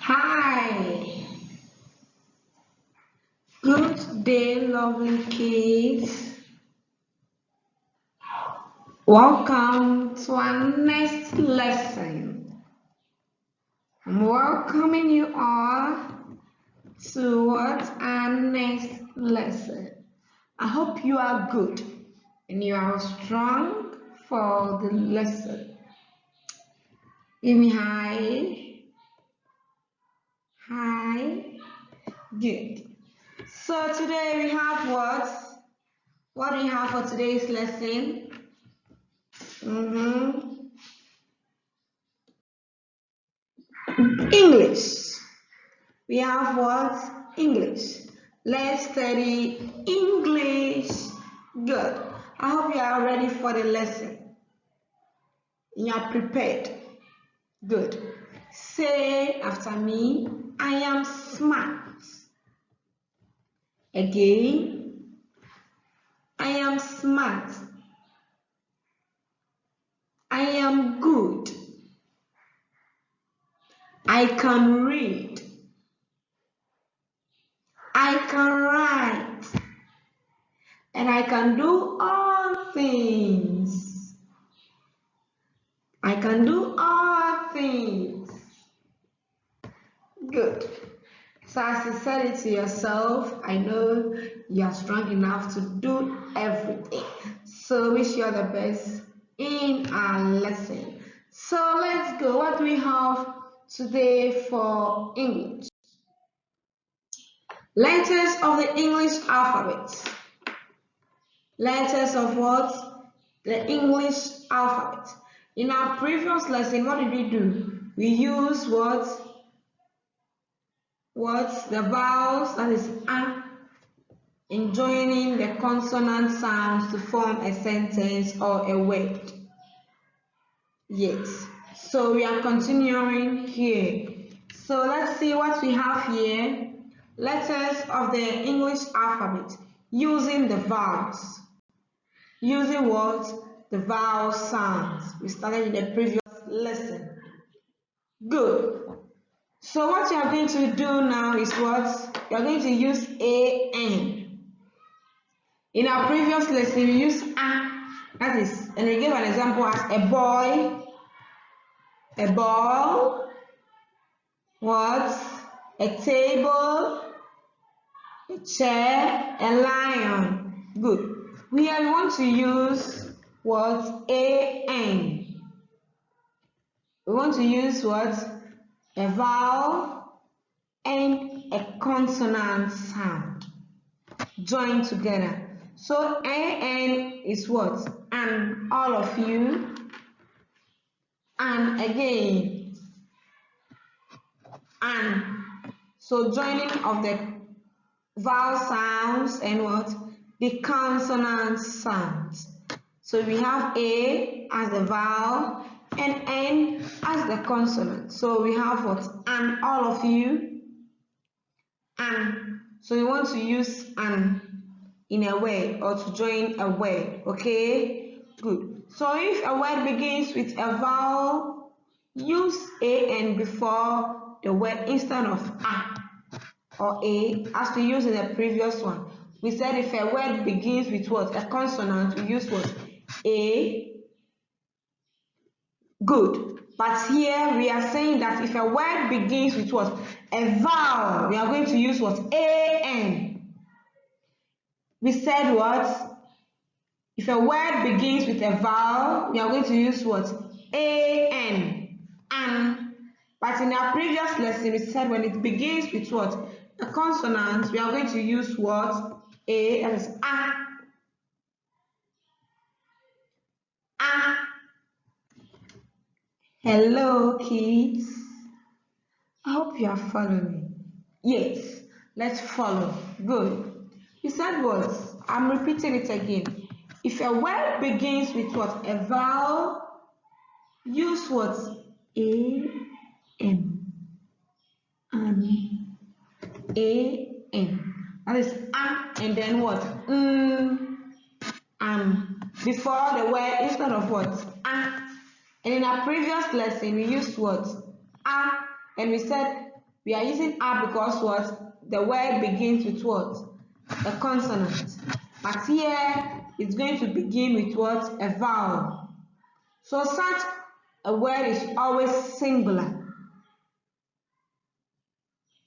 Hi, good day, lovely kids. Welcome to our next lesson. I'm welcoming you all to our next lesson. I hope you are good and you are strong for the lesson. Give me hi. Hi. Good. So today we have what? What do we have for today's lesson? English. We have what? English. Let's study English. Good. I hope you are ready for the lesson. You are prepared. Good. Say after me, I am smart. Again, I am smart. I am good. I can read. I can write. And I can do all things. I can do all things. Good. So as you said it to yourself, I know you are strong enough to do everything. So wish you all the best in our lesson. So let's go. What do we have today for English? Letters of the English alphabet. Letters of what? The English alphabet. In our previous lesson, what did we do? We used what? The vowels, that is a, in joining the consonant sounds to form a sentence or a word. Yes. So we are continuing here. So let's see what we have here. Letters of the English alphabet using the vowels. Using what? The vowel sounds. We started in the previous lesson. Good. So what you are going to do now is what? You are going to use an. In our previous lesson, we used a. That is, and we gave an example as a boy, a ball, what? A table, a chair, a lion. Good. Here we want to use what? An. We want to use what? A vowel and a consonant sound joined together. So an is what? And all of you. And again. And. So joining of the vowel sounds and what? The consonant sounds. So we have A as the vowel and N as the consonant. So we have what? And all of you. And. So we want to use an in a word or to join a word. Okay? Good. So if a word begins with a vowel, use an before the word instead of a or a, as we used in the previous one. We said if a word begins with what? A consonant, we use what? A. Good. But here we are saying that if a word begins with what? A vowel, we are going to use what? An. We said what? If a word begins with a vowel, we are going to use what? An. But in our previous lesson, we said when it begins with what? A consonant, we are going to use what? A, that is a. A. Hello, kids. I hope you are following. Yes, let's follow. Good. You said what? I'm repeating it again. If a word begins with what? A vowel, use what? A-N. A-N. That is a, and then what? Before the word instead of what? A. And in our previous lesson, we used what? A, and we said We are using a because what? The word begins with what? A consonant. But here it's going to begin with what? A vowel. So such a word is always singular.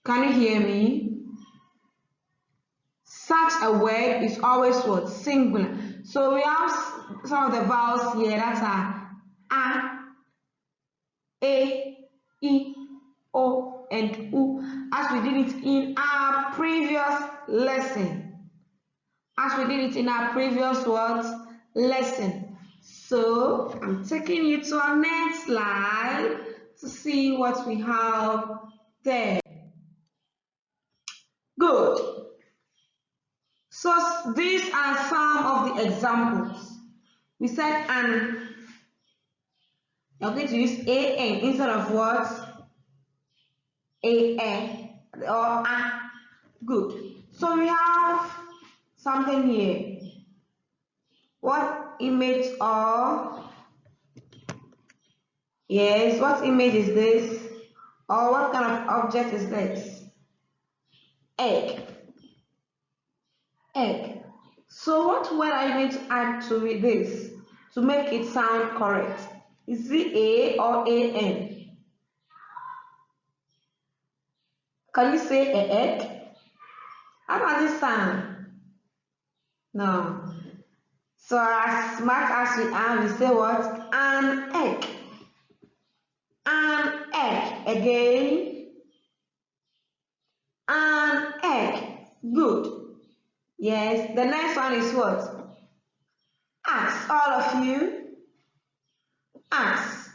Can you hear me? Such a word is always what? Singular. So we have some of the vowels here that are a, I, O, and U, as we did it in our previous lesson. Lesson. So I'm taking you to our next slide to see what we have there. Good. So these are some of the examples. We said an. You're going to use an instead of what? A or a. Good. So we have something here. What image or yes, what image is this? Or what kind of object is this? Egg. Egg. So what word are you going to add to this to make it sound correct? Is it A or AN? Can you say a egg? How does it sound? No. So as smart as we are, we say what? An egg. An egg. Again. An egg. Good. Yes. The next one is what? Ask. All of you. Ask.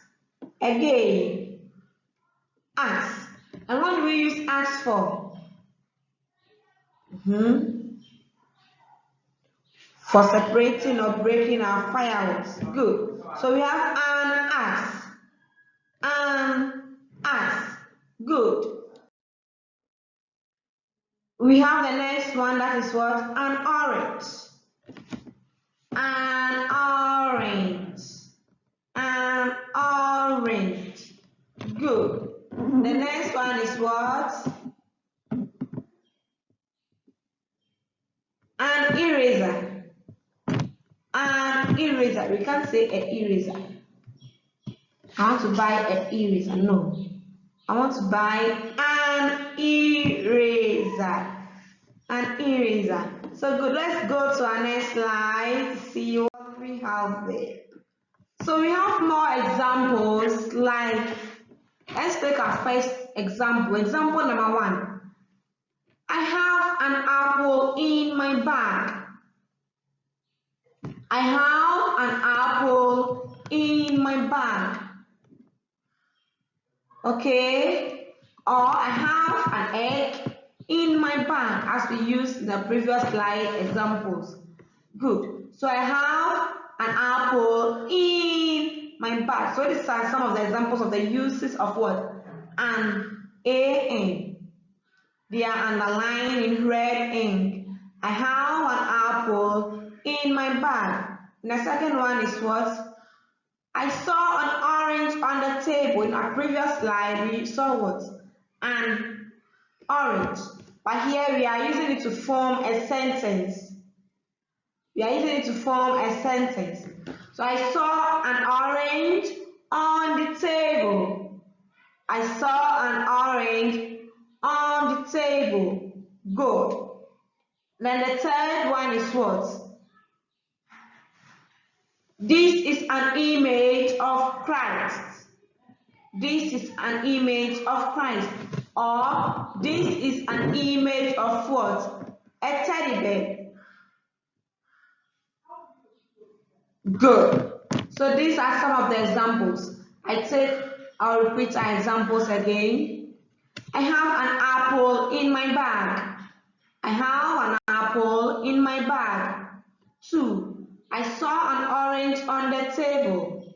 Again. Ask. And what do we use ask for? For separating or breaking our fireworks. Good. So we have an ask. An ask. Good. We have the next one, that is what? An orange. An orange. An orange. Good. The next one is what? An eraser. An eraser. We can't say an eraser. I want to buy an eraser. No. I want to buy an eraser. An eraser. So good. Let's go to our next slide to see what we have there. So we have more examples, like let's take our first example. Example number 1. I have an apple in my bag. I have an apple in my bag. Okay? Or I have an egg in my bag, as we used in the previous slide examples. Good. So I have an apple in my bag. So these are some of the examples of the uses of what? An. They are underlined in red ink. I have an apple in my bag. And the second one is what? I saw an orange on the table. In our previous slide, we saw what? An orange. But here we are using it to form a sentence. So I saw an orange on the table. I saw an orange on the table. Good. Then the third one is what? This is an image of Christ. This is an image of Christ. Or this is an image of what? A teddy bear. Good. So these are some of the examples. I'll repeat our examples again. I have an apple in my bag. I have an apple in my bag. 2. I saw an orange on the table.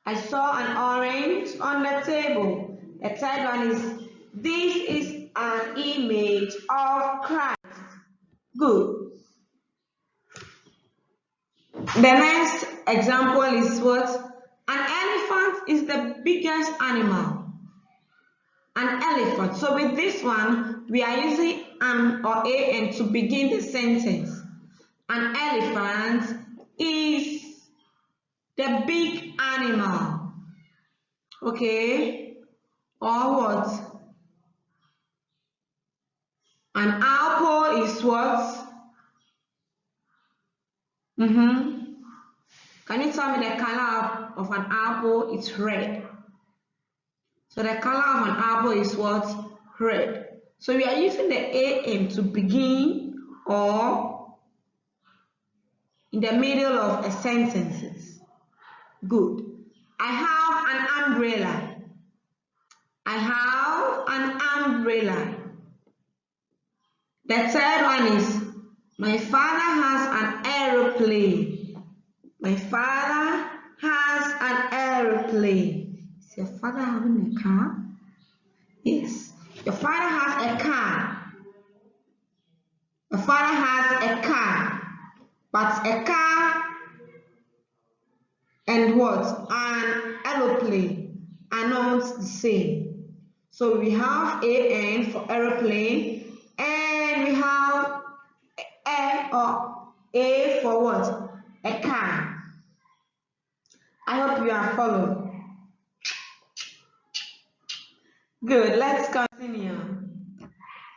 I saw an orange on the table. The third one is, this is an image of Christ. Good. The next example is what? An elephant is the biggest animal. an elephant. So with this one, we are using an or an to begin the sentence. An elephant is the big animal. Okay? Or what? An apple is what? Can you tell me the color of an apple? It's red. So the color of an apple is what? Red. So we are using the am to begin or in the middle of a sentence. Good. I have an umbrella. I have an umbrella. The third one is my father has an aeroplane. My father has an aeroplane. Is your father having a car? Yes. Your father has a car. Your father has a car. But a car and what? An aeroplane are not the same. So we have an for aeroplane and we have a for what? A car. I hope you are following. Good, let's continue.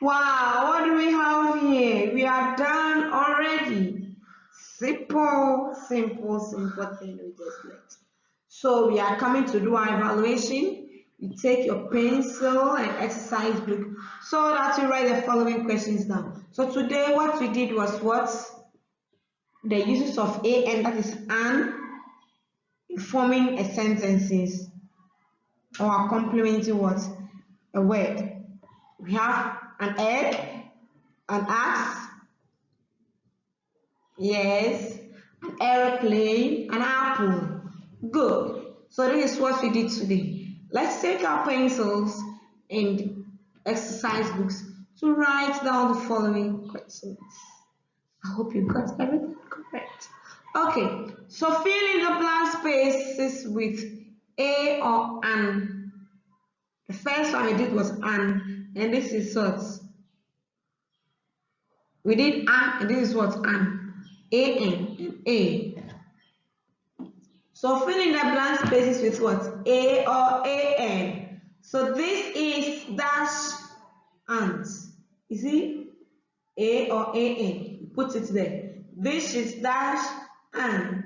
Wow, what do we have here? We are done already. Simple thing we just left. So we are coming to do our evaluation. You take your pencil and exercise book so that you write the following questions down. So today what we did was what? The uses of an, that is an, forming a sentences or complementing what? A word. We have an egg, an axe, yes, an aeroplane, an apple. Good. So this is what we did today. Let's take our pencils and exercise books to write down the following questions. I hope you got everything correct. Okay, so fill in the blank spaces with a or an. The first one I did was an, and this is what? We did an, and this is what? An. And a. So fill in the blank spaces with what? A or an. So this is dash ant. You see? A or an. Put it there. This is dash ant.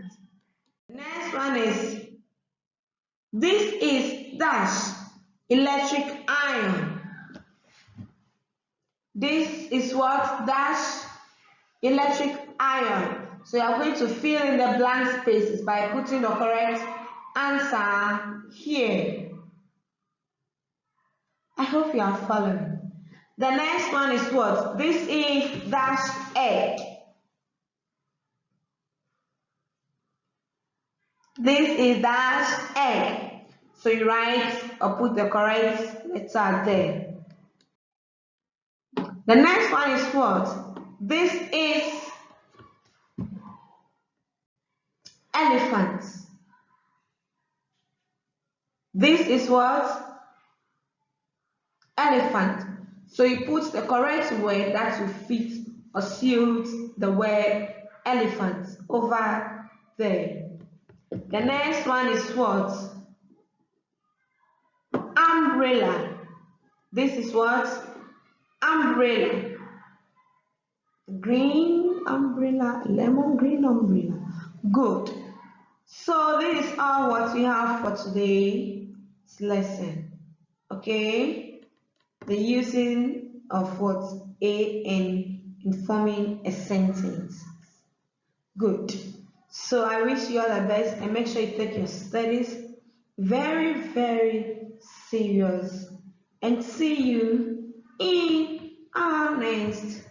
Next one is, this is dash electric iron. This is what? Dash electric iron. So you are going to fill in the blank spaces by putting the correct answer here. I hope you are following. The next one is what? This is dash egg. This is dash egg. So you write or put the correct letter there. The next one is what? This is elephant. This is what? Elephant. So you put the correct word that will fit or suit the word elephant over there. The next one is what? Umbrella. This is what? Umbrella. Green umbrella, lemon green umbrella. Good. So this is all what we have for today's lesson. Okay? The using of what? An in forming a sentence. Good. So I wish you all the best and make sure you take your studies very, very serious. And see you in our next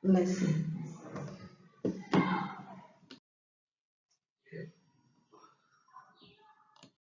lesson.